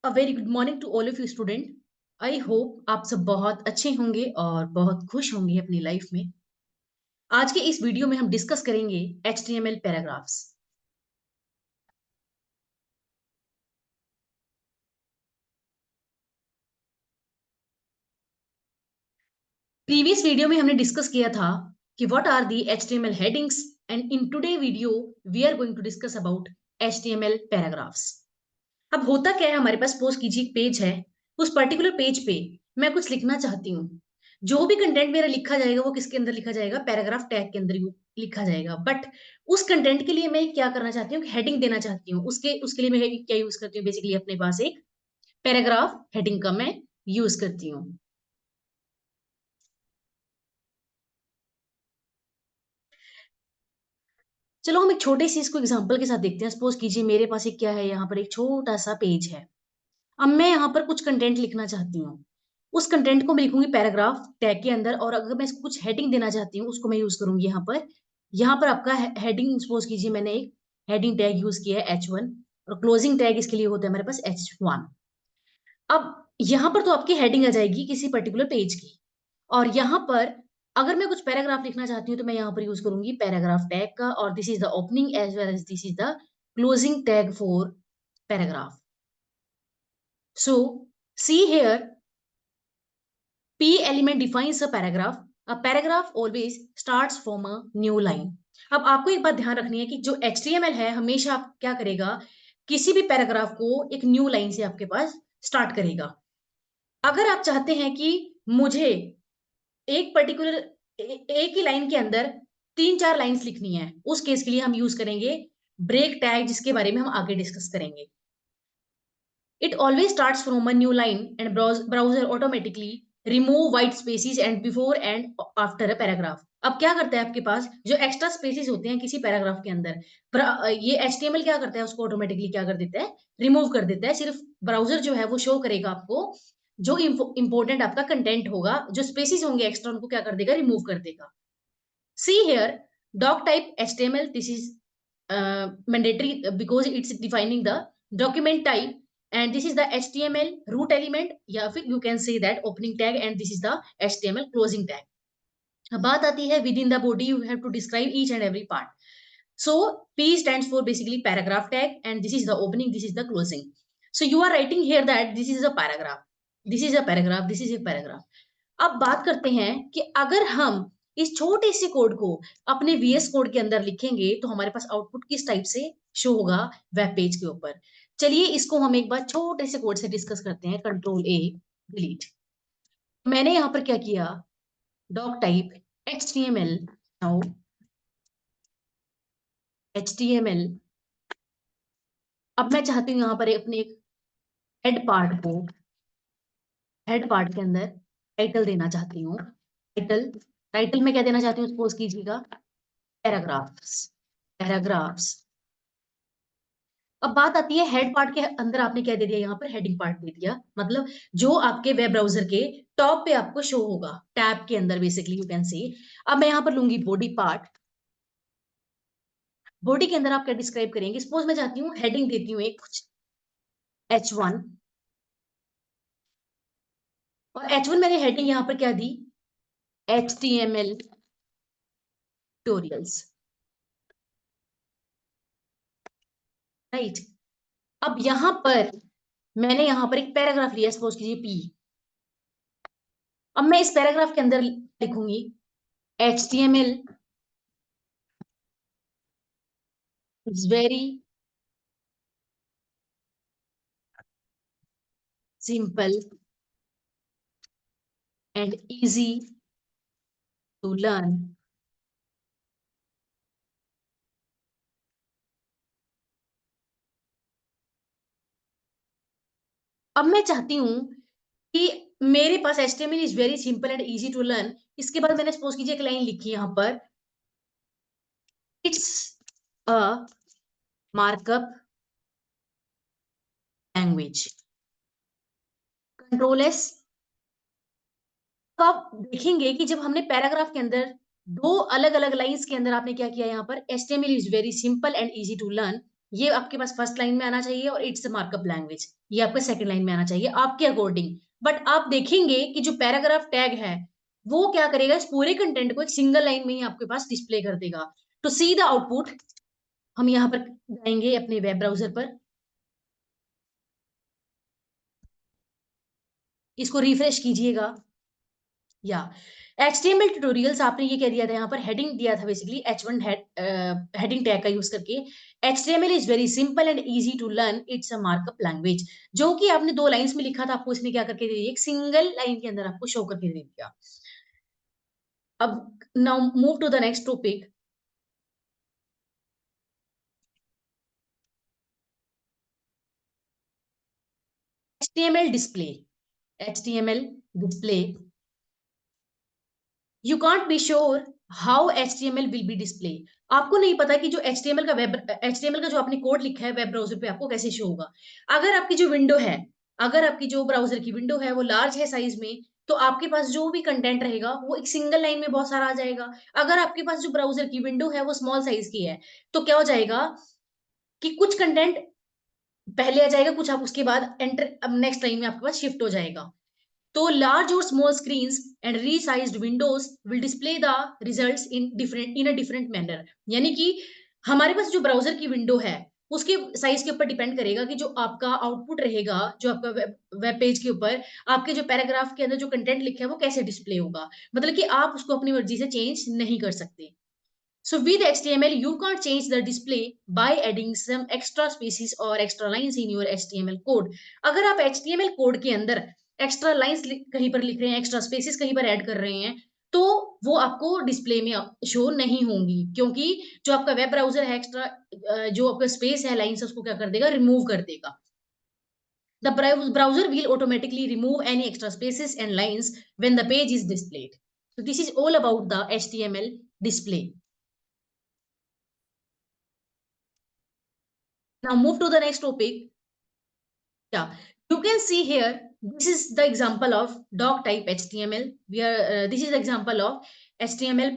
A very good morning to all of you student. I hope आप सब बहुत अच्छे होंगे और बहुत खुश होंगे अपनी लाइफ में। आज के इस वीडियो में हम डिस्कस करेंगे HTML पैराग्राफ्स। प्रीवियस वीडियो में हमने डिस्कस किया था कि what are the HTML headings and in today video we are going to discuss about HTML paragraphs. अब होता क्या है, हमारे पास सपोज कीजिए एक पेज है। उस पर्टिकुलर पेज पे मैं कुछ लिखना चाहती हूँ। जो भी कंटेंट मेरा लिखा जाएगा वो किसके अंदर लिखा जाएगा? पैराग्राफ टैग के अंदर लिखा जाएगा। बट उस कंटेंट के लिए मैं क्या करना चाहती हूँ? हेडिंग देना चाहती हूँ। उसके उसके लिए मैं क्या यूज करती हूँ? बेसिकली अपने पास एक पैराग्राफ हेडिंग का मैं यूज करती हूँ। चलो हम एक छोटे सी इसको एग्जांपल के साथ देखते हैं। सपोज कीजिए मेरे पास एक क्या है, यहाँ पर एक छोटा सा पेज है। अब मैं यहाँ पर कुछ कंटेंट लिखना चाहती हूँ। उस कंटेंट को मैं लिखूंगी पैराग्राफ टैग के अंदर, और अगर मैं इसको कुछ हेडिंग देना चाहती हूँ उसको मैं यूज करूंगी यहाँ पर। यहाँ पर आपका हेडिंग, सपोज कीजिए मैंने एक हेडिंग टैग यूज किया है H1, और क्लोजिंग टैग इसके लिए होता है हमारे पास H1। अब यहाँ पर तो आपकी हेडिंग आ जाएगी किसी पर्टिकुलर पेज की, और यहाँ पर अगर मैं कुछ पैराग्राफ लिखना चाहती हूँ तो मैं यहाँ पर यूज करूंगी पैराग्राफ टैग का, और this is the opening as well as this is the closing tag for paragraph. So see here, P element defines a paragraph. A paragraph always starts from a new line. अब आपको एक बात ध्यान रखनी है कि जो HTML है हमेशा आप क्या करेगा, किसी भी पैराग्राफ को एक न्यू लाइन से आपके पास स्टार्ट करेगा। अगर आप चाहते हैं कि मुझे एक पर्टिकुलर एक ही लाइन के अंदर तीन चार लाइंस लिखनी है, उस केस के लिए हम यूज करेंगे ब्रेक टैग, जिसके बारे में हम आगे डिस्कस करेंगे। It always starts from a new line and browser automatically remove white spaces and before and after a paragraph. अब क्या करता है आपके पास जो एक्स्ट्रा स्पेसेस होते हैं किसी पैराग्राफ के अंदर, ये HTML क्या करता है, उसको ऑटोमेटिकली क्या कर देता है? रिमूव कर देता है। सिर्फ ब्राउजर जो है वो शो करेगा आपको जो इंपॉर्टेंट आपका कंटेंट होगा, जो स्पेसेस होंगे एक्स्ट्रा उनको क्या कर देगा? रिमूव कर देगा। See here, doc type HTML, this is mandatory because it's defining the document type, and this is the HTML root element, या फिर you can say that opening tag, and this is the HTML closing tag. अब बात आती है within the body you have to describe each and every part. So P stands for basically paragraph tag, and this is the opening, this is the closing. So you are writing here that this is a paragraph, this is a paragraph, this is a paragraph. अब बात करते हैं कि अगर हम इस छोटे से कोड को अपने VS कोड के अंदर लिखेंगे तो हमारे पास आउटपुट किस टाइप से शो होगा वेब पेज के ऊपर। चलिए इसको हम एक बार छोटे से कोड से डिस्कस करते हैं। Ctrl+A, delete. मैंने यहाँ पर क्या किया, doc type HTML, now HTML। अब मैं चाहती हूँ यहाँ पर अपने एक हेड पार्ट को, हेड पार्ट के अंदर टाइटल देना चाहती हूँ। टाइटल, टाइटल में क्या देना चाहती हूँ? सपोज कीजिएगा पैराग्राफ्स, पैराग्राफ्स। अब बात आती है हेड पार्ट के अंदर आपने क्या दे दिया? यहाँ पर हेडिंग पार्ट दे दिया, मतलब जो आपके वेब ब्राउजर के टॉप पे आपको शो होगा टैब के अंदर, बेसिकली यू कैन सी। अब मैं यहाँ पर लूंगी बॉडी पार्ट। बॉडी के अंदर आप क्या डिस्क्राइब करेंगे? सपोज मैं चाहती हूँ हेडिंग देती हूँ एक कुछ H1, और H1 मैंने हेडिंग यहाँ पर क्या दी? HTML tutorials, right. अब यहाँ पर मैंने यहाँ पर एक पैराग्राफ लिया, सपोज कीजिए P। अब मैं इस पैराग्राफ के अंदर लिखूंगी HTML is very simple and easy to learn. अब मैं चाहती हूँ कि मेरे पास HTML is very simple and easy to learn. इसके बाद मैंने सपोज कीजिए एक लाइन लिखी यहाँ पर, it's a markup language, Ctrl+S। तो आप देखेंगे कि जब हमने पैराग्राफ के अंदर दो अलग अलग लाइंस के अंदर आपने क्या किया, यहाँ पर HTML is very simple and easy to learn, ये आपके पास फर्स्ट लाइन में आना चाहिए और इट्स मार्कअप लैंग्वेज ये आपके सेकंड लाइन में आना चाहिए आपके अकॉर्डिंग। बट आप देखेंगे कि जो पैराग्राफ टैग है वो क्या करेगा, इस पूरे कंटेंट को एक सिंगल लाइन में ही आपके पास डिस्प्ले कर देगा। टू सी द आउटपुट हम यहाँ पर जाएंगे अपने वेब ब्राउजर पर, इसको रिफ्रेश कीजिएगा। या HTML ट्यूटोरियल्स आपने ये कह दिया था, यहाँ पर हेडिंग दिया था बेसिकली H1 हेडिंग टैग का यूज करके। HTML is very simple and easy to learn, it's a markup language. जो कि आपने 2 लाइंस में लिखा था, आपको इसने क्या करके दे दिया, एक सिंगल लाइन के अंदर आपको शो करके दे दिया। अब now move to the next topic. HTML display, HTML display, you can't be sure how HTML will be display. आपको नहीं पता कि जो HTML का जो आपने कोड लिखा है वेब ब्राउजर पे आपको कैसे शो होगा। अगर आपकी जो विंडो है, अगर आपकी जो ब्राउजर की विंडो है वो लार्ज है साइज में, तो आपके पास जो भी कंटेंट रहेगा वो एक सिंगल लाइन में बहुत सारा आ जाएगा। अगर आपके पास जो ब्राउजर की विंडो है वो स्मॉल साइज की है, तो क्या हो जाएगा कि कुछ कंटेंट पहले आ जाएगा, कुछ आप उसके बाद एंटर, अब नेक्स्ट लाइन में आपके पास शिफ्ट हो जाएगा। तो large or small screens and resized windows will display the results in a different manner। यानी कि हमारे पास जो ब्राउजर की विंडो है उसके साइज के ऊपर डिपेंड करेगा कि जो आपका आउटपुट रहेगा, जो आपका वेब पेज के ऊपर आपके जो पैराग्राफ के अंदर जो कंटेंट लिखा है वो कैसे डिस्प्ले होगा। मतलब कि आप उसको अपनी मर्जी से चेंज नहीं कर सकते। So with HTML, you can't change the display by adding some extra spaces or extra lines in your HTML code। अगर आप HTML कोड के अंदर एक्स्ट्रा लाइंस कहीं पर लिख रहे हैं, एक्स्ट्रा स्पेसेस कहीं पर ऐड कर रहे हैं, तो वो आपको डिस्प्ले में शो नहीं होंगी, क्योंकि जो आपका वेब ब्राउजर है एक्स्ट्रा जो आपका स्पेस है लाइंस उसको क्या कर देगा, रिमूव कर देगा। The browser will automatically remove any extra spaces and lines when the page is displayed। So this is all about the HTML display। Now move to the next topic. Yeah, you can see here, this is the example of doc type HTML. This is the example of HTML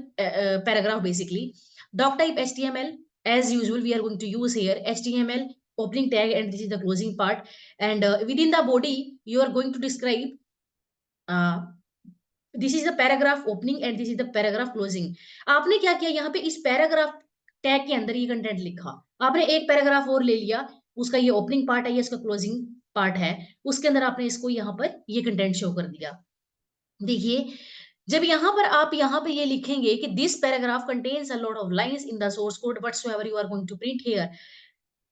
paragraph basically. Doc type HTML, as usual, we are going to use here HTML opening tag, and this is the closing part. And within the body, you are going to describe uh, this is the paragraph opening and this is the paragraph closing. आपने क्या किया, यहाँ पे इस paragraph tag के अंदर ये content लिखा, आपने एक पैराग्राफ और ले लिया, उसका ये ओपनिंग पार्ट है, ये इसका क्लोजिंग पार्ट है, उसके अंदर आपने इसको यहाँ पर ये कंटेंट शो कर दिया। देखिए, जब यहाँ पर आप यहाँ पे ये लिखेंगे कि this paragraph contains a lot of lines in the source code whatsoever you are going to print here.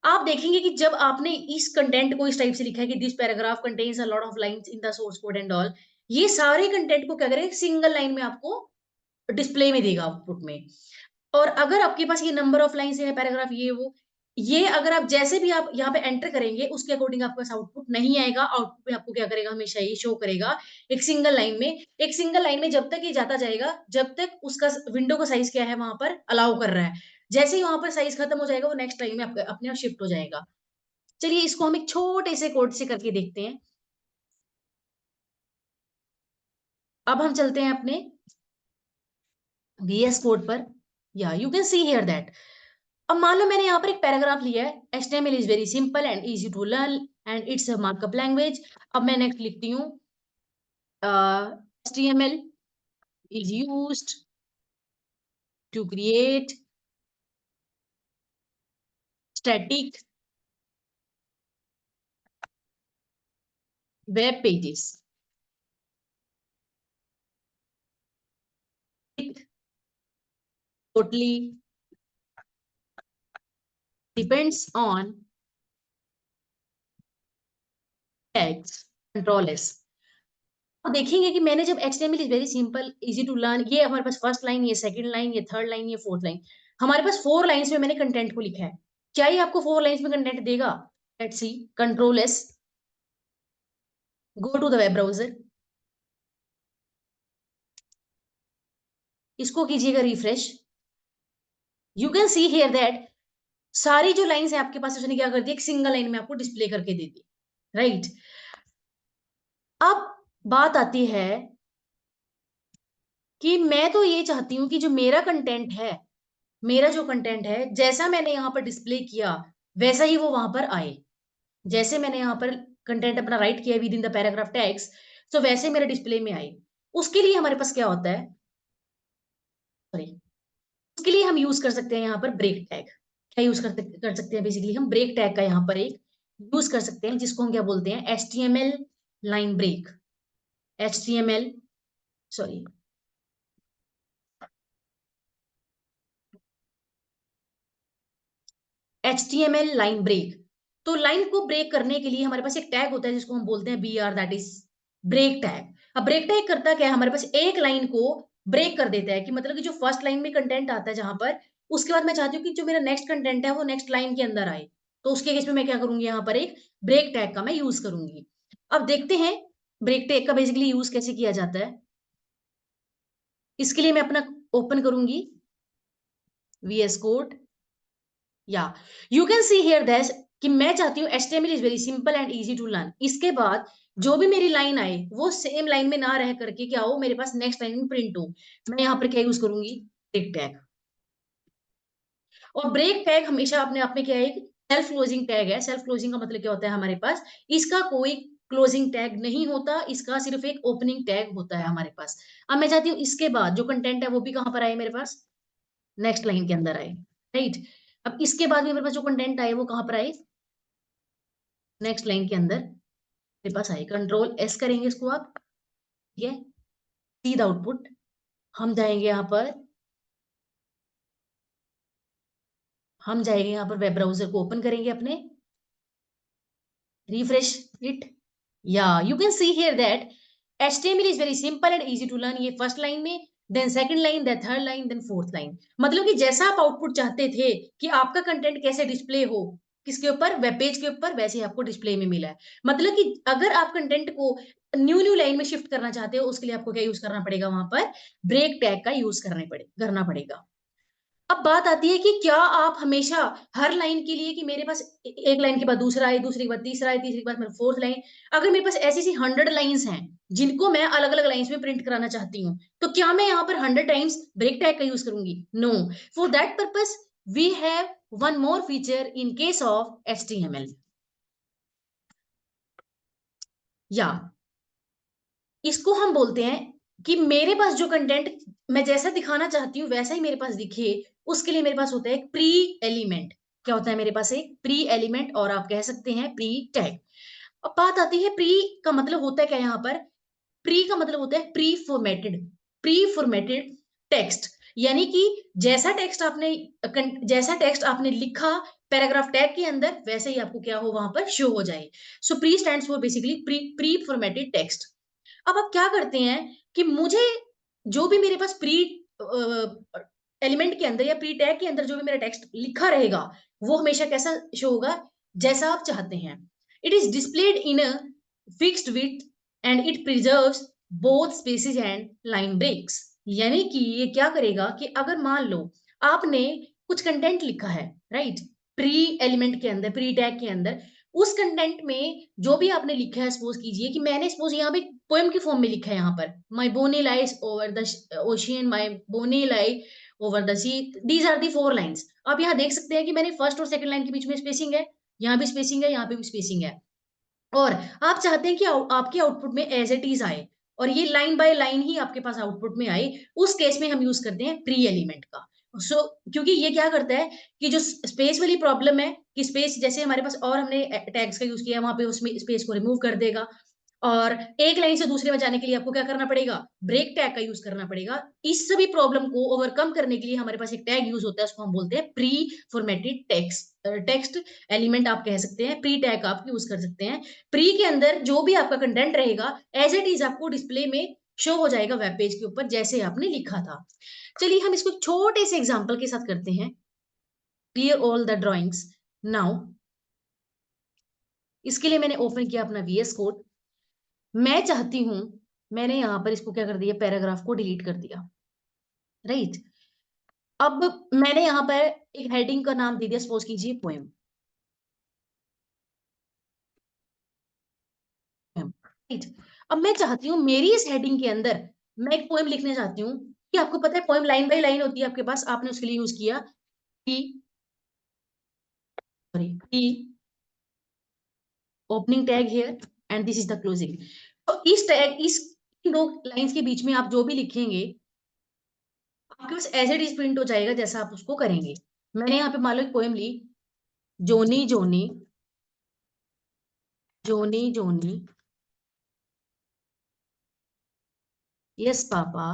आप देखेंगे कि जब आपने इस कंटेंट को इस टाइप से लिखा है कि this paragraph contains a lot of lines in the source code and all, ये सारे कंटेंट को क्या करेगा, सिंगल लाइन में आपको डिस्प्ले में देगा आउटपुट में। और अगर आपके पास ये नंबर ऑफ लाइन है पैराग्राफ ये वो, ये अगर आप जैसे भी आप यहाँ पे एंटर करेंगे उसके अकॉर्डिंग आपके पास आउटपुट नहीं आएगा। आउटपुट में आपको क्या करेगा, हमेशा ये शो करेगा एक सिंगल लाइन में। एक सिंगल लाइन में जब तक ये जाता जाएगा, जब तक उसका विंडो का साइज क्या है वहां पर अलाउ कर रहा है, जैसे ही वहां पर साइज खत्म हो जाएगा वो नेक्स्ट लाइन में अपने आप शिफ्ट हो जाएगा। चलिए इसको हम एक छोटे से कोड से करके देखते हैं। अब हम चलते हैं अपने VS कोड पर। या you can see here that, अब मान लो मैंने यहाँ पर एक पैराग्राफ लिया है, HTML is very simple and easy to learn and it's a markup language. अब मैं नेक्स्ट लिखती हूँ HTML is used to create static web pages। It totally depends on text control s। तो देखेंगे कि मैंने जब HTML is very simple easy to learn, ये हमारे पास फर्स्ट लाइन, ये सेकंड लाइन, ये थर्ड लाइन, ये फोर्थ लाइन, हमारे पास 4 लाइंस में मैंने कंटेंट को लिखा है। क्या ये आपको 4 लाइंस में कंटेंट देगा? Let's see, control S, go to the web browser, इसको कीजिएगा refresh. You can see here that सारी जो लाइंस है आपके पास उसने क्या कर दी, एक सिंगल लाइन में आपको डिस्प्ले करके दे दी, राइट। अब बात आती है कि मैं तो ये चाहती हूं कि जो मेरा कंटेंट है, मेरा जो कंटेंट है जैसा मैंने यहाँ पर डिस्प्ले किया वैसा ही वो वहां पर आए। जैसे मैंने यहाँ पर कंटेंट अपना राइट किया with in the paragraph tags, तो वैसे मेरे डिस्प्ले में आए। उसके लिए हमारे पास क्या होता है, सॉरी, उसके लिए हम यूज कर सकते हैं यहाँ पर ब्रेक टैग। क्या यूज कर सकते हैं, बेसिकली हम ब्रेक टैग का यहाँ पर एक यूज कर सकते हैं, जिसको हम क्या बोलते हैं, HTML line break. HTML, sorry, HTML line break. तो लाइन को ब्रेक करने के लिए हमारे पास एक टैग होता है जिसको हम बोलते हैं BR, that is break tag. अब ब्रेक टैग करता क्या है, हमारे पास एक लाइन को ब्रेक कर देता है, कि मतलब कि जो फर्स्ट लाइन में कंटेंट आता है जहां पर, उसके बाद मैं चाहती हूँ कि जो मेरा नेक्स्ट कंटेंट है वो नेक्स्ट लाइन के अंदर आए। तो उसके केस में मैं क्या करूंगी, यहाँ पर एक ब्रेक टैग का मैं यूज करूंगी। अब देखते हैं ब्रेक टैग का बेसिकली यूज कैसे किया जाता है। इसके लिए मैं अपना ओपन करूंगी VS कोड, या you can see here that कि मैं चाहती हूँ HTML is very simple and easy to learn. इसके बाद जो भी मेरी लाइन आए वो सेम लाइन में ना रह करके क्या हो, मेरे पास नेक्स्ट लाइन में प्रिंट हो। मैं यहाँ पर क्या यूज करूंगी, ब्रेक टैग। और ब्रेक टैग हमेशा अपने आप में क्या है, एक सेल्फ क्लोजिंग टैग है। सेल्फ क्लोजिंग का मतलब क्या होता है, हमारे पास इसका कोई क्लोजिंग टैग नहीं होता, इसका सिर्फ एक ओपनिंग टैग होता है हमारे पास। अब मैं चाहती हूँ इसके बाद जो कंटेंट है वो भी कहाँ पर आए, मेरे पास नेक्स्ट लाइन के अंदर आए, राइट। अब इसके बाद भी मेरे पास जो कंटेंट आए वो कहाँ पर आए, नेक्स्ट लाइन के अंदर मेरे पास आए। कंट्रोल S करेंगे इसको आप, ठीक है, सी द आउटपुट। हम जाएंगे यहाँ पर, हम जाएंगे यहाँ पर वेब ब्राउजर को ओपन करेंगे अपने, रिफ्रेश इट, या you can see here that HTML is very simple and easy to learn. ये फर्स्ट लाइन में, then second line, then third line, then fourth line. मतलब कि जैसा आप आउटपुट चाहते थे कि आपका कंटेंट कैसे डिस्प्ले हो, किसके ऊपर, वेब पेज के ऊपर, वैसे ही आपको डिस्प्ले में मिला है। मतलब कि अगर आप कंटेंट को न्यू न्यू लाइन में शिफ्ट करना चाहते हो, उसके लिए आपको क्या यूज करना पड़ेगा, वहां पर ब्रेक टैग का यूज करना पड़ेगा। अब बात आती है कि क्या आप हमेशा हर लाइन के लिए, कि मेरे पास एक लाइन के बाद दूसरा है, दूसरे के बाद तीसरा है, तीसरे के बाद मेरा फोर्थ लाइन, अगर मेरे पास ऐसी सी 100 लाइंस हैं जिनको मैं अलग अलग लाइंस में प्रिंट कराना चाहती हूँ, तो क्या मैं यहाँ पर 100 टाइम्स ब्रेक टैग का यूज करूंगी, no. For that purpose we have one more feature in case of HTML, या इसको हम बोलते हैं कि मेरे पास जो कंटेंट मैं जैसा दिखाना चाहती हूँ वैसा ही मेरे पास दिखे, उसके लिए मेरे पास होता है एक प्री एलिमेंट। क्या होता है मेरे पास, एक प्री एलिमेंट, और आप कह सकते हैं प्री टैग। अब बात आती है प्री का मतलब होता है क्या, यहाँ पर प्री का मतलब होता है प्री फॉर्मेटेड टेक्स्ट। यानी कि जैसा टेक्स्ट आपने लिखा पैराग्राफ टैग के अंदर, वैसे ही आपको क्या हो, वहां पर शो हो जाए। सो pre stands for basically pre formatted text. अब आप क्या करते हैं कि मुझे जो भी मेरे पास प्री एलिमेंट के अंदर या प्री टैग के अंदर जो भी मेरा टेक्स्ट लिखा रहेगा, वो हमेशा कैसा शो होगा, जैसा आप चाहते हैं। It is displayed in a fixed width and it preserves both spaces and line breaks. यानी कि ये क्या करेगा कि अगर मान लो आपने कुछ कंटेंट लिखा है, राइट, प्री एलिमेंट के अंदर, प्री टैग के अंदर, उस कंटेंट में जो भी आपने लिखा है, सपोज कीजिए कि मैंने सपोज यहाँ पे पोएम की फॉर्म में लिखा है, यहाँ पर my bonnie lies over the ocean, my bonnie lie over the sea, these are the 4 lines. आप यहाँ देख सकते हैं कि मैंने फर्स्ट और सेकंड लाइन के बीच में स्पेसिंग है, यहाँ भी स्पेसिंग है, यहाँ पे भी स्पेसिंग है। और आप चाहते हैं कि आपके आउटपुट में एज इट इज आए, और ये लाइन बाय लाइन ही आपके पास आउटपुट में आए। उस केस में हम यूज करते हैं प्री एलिमेंट का। क्योंकि ये क्या करता है कि जो स्पेस वाली प्रॉब्लम है, कि स्पेस जैसे हमारे पास और हमने टैग्स का यूज किया, वहां पे उसमें स्पेस को रिमूव कर देगा। और एक लाइन से दूसरे में जाने के लिए आपको क्या करना पड़ेगा, ब्रेक टैग का यूज करना पड़ेगा। इस सभी प्रॉब्लम को ओवरकम करने के लिए हमारे पास एक टैग यूज होता है, उसको हम बोलते हैं प्री फॉर्मेटेड टेक्स्ट एलिमेंट। आप कह सकते हैं प्री टैग आप यूज कर सकते हैं। प्री के अंदर जो भी आपका कंटेंट रहेगा, एज इट इज आपको डिस्प्ले में शो हो जाएगा वेब पेज के ऊपर, जैसे आपने लिखा था। चलिए हम इसको छोटे से एग्जांपल के साथ करते हैं। Clear all the drawings now. इसके लिए मैंने ओपन किया अपना VS कोड। मैं चाहती हूं, मैंने यहां पर इसको क्या कर दिया, पैराग्राफ को डिलीट कर दिया, राइट। अब मैंने यहां पर एक हेडिंग का नाम दे दिया, सपोज कीजिए पोएम, राइट। अब मैं चाहती हूँ मेरी इस हेडिंग के अंदर मैं एक पोएम लिखने चाहती हूँ, कि आपको पता है पोएम लाइन बाय लाइन होती है आपके पास, आपने उसके लिए यूज किया कि sorry, opening tag here and this is the closing. तो इस टैग, इस इन दो लाइंस के बीच में आप जो भी लिखेंगे, आपके पास एज इट इज प्रिंट हो जाएगा जैसा आप उसको करेंगे। मैंने यहाँ पे मान लो एक पोएम ली, Johnny Johnny, Johnny Johnny, yes papa,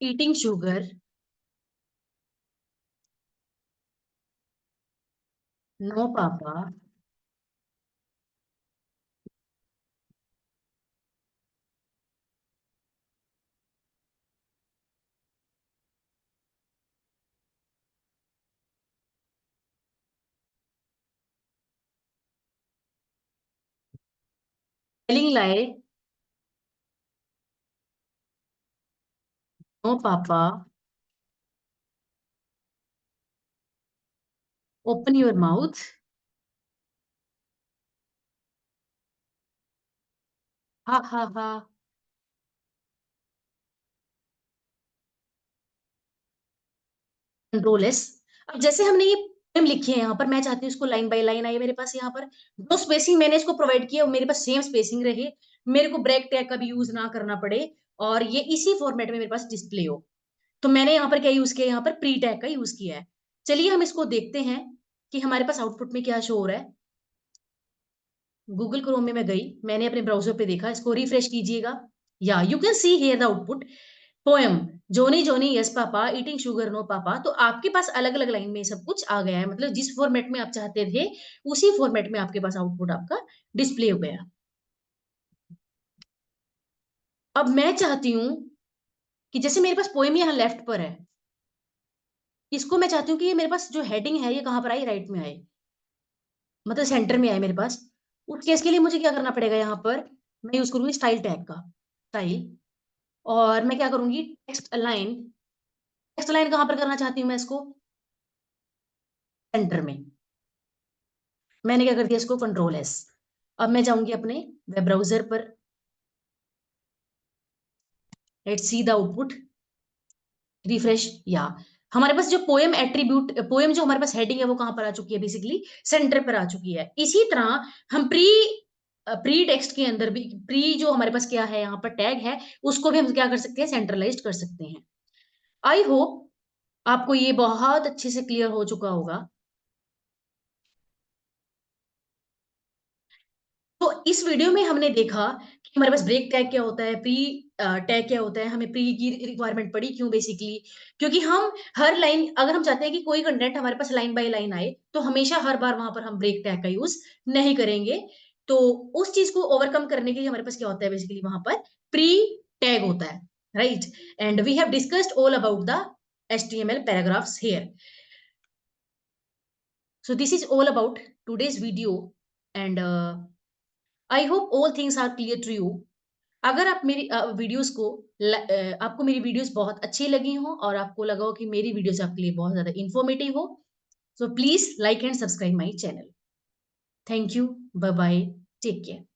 eating sugar, no papa, telling lie, no papa, open your mouth, ha ha हा, कंट्रोल एस। अब जैसे हमने ये पोएम लिखी है यहाँ पर, मैं चाहती हूँ इसको लाइन बाय लाइन आए मेरे पास। यहाँ पर जो स्पेसिंग मैंने इसको प्रोवाइड किया वो मेरे पास सेम स्पेसिंग रहे, मेरे को ब्रेक टैग का भी यूज ना करना पड़े, और ये इसी फॉर्मेट में मेरे पास डिस्प्ले हो। तो मैंने यहाँ पर क्या यूज किया, यहाँ पर प्री टैग का यूज किया है। चलिए हम इसको देखते हैं कि हमारे पास आउटपुट में क्या शो हो रहा है। गूगल क्रोम में मैं गई, मैंने अपने ब्राउजर पे देखा, इसको रिफ्रेश कीजिएगा। या you can see here the output, poem, Johny Johnny yes papa, eating sugar no papa. तो आपके पास अलग अलग लाइन में सब कुछ आ गया है, मतलब जिस फॉर्मेट में आप चाहते थे उसी फॉर्मेट में आपके पास आउटपुट आपका डिस्प्ले हो गया। अब मैं चाहती हूँ कि जैसे मेरे पास पोएम यहाँ लेफ्ट पर है, इसको मैं चाहती हूँ कि ये मेरे पास जो हेडिंग है ये कहाँ पर आई, राइट में आए, मतलब सेंटर में आए मेरे पास। उस केस के लिए मुझे क्या करना पड़ेगा, यहाँ पर मैं यूज करूंगी स्टाइल टैग का, स्टाइल। और मैं क्या करूंगी, टेक्स्ट अलाइन, टेक्स्ट अलाइन कहां पर करना चाहती हूँ मैं इसको, सेंटर में। मैंने क्या कर दिया इसको, कंट्रोल एस। अब मैं जाऊंगी अपने वेब ब्राउजर पर, let's see the output, refresh. या हमारे पास जो पोएम एट्रीब्यूट, पोएम जो हमारे पास हेडिंग है वो कहां पर आ चुकी है, बेसिकली सेंटर पर आ चुकी है। इसी तरह हम प्री प्री टेक्स्ट के अंदर भी, प्री जो हमारे पास क्या है यहाँ पर टैग है, उसको भी हम क्या कर सकते हैं, सेंट्रलाइज कर सकते हैं। आई होप आपको ये बहुत अच्छे से क्लियर हो चुका होगा। तो इस वीडियो में हमने देखा कि हमारे पास ब्रेक टैग क्या होता है, प्री टैग क्या होता है, हमें प्री की रिक्वायरमेंट पड़ी क्यों, बेसिकली क्योंकि हम हर लाइन, अगर हम चाहते हैं कि कोई कंटेंट हमारे पास लाइन बाय लाइन आए, तो हमेशा हर बार वहां पर हम ब्रेक टैग का यूज नहीं करेंगे। तो उस चीज को ओवरकम करने के लिए हमारे पास क्या होता है, बेसिकली वहां पर प्री टैग होता है, right. And we have discussed all about the HTML paragraphs here. So this is all about today's video, and I hope all things are clear to you. अगर आप मेरी वीडियोस को आपको मेरी वीडियोस बहुत अच्छी लगी हो और आपको लगा हो कि मेरी वीडियोस आपके लिए बहुत ज्यादा इंफॉर्मेटिव हो, so please like and subscribe my channel. Thank you. Bye bye. Take care.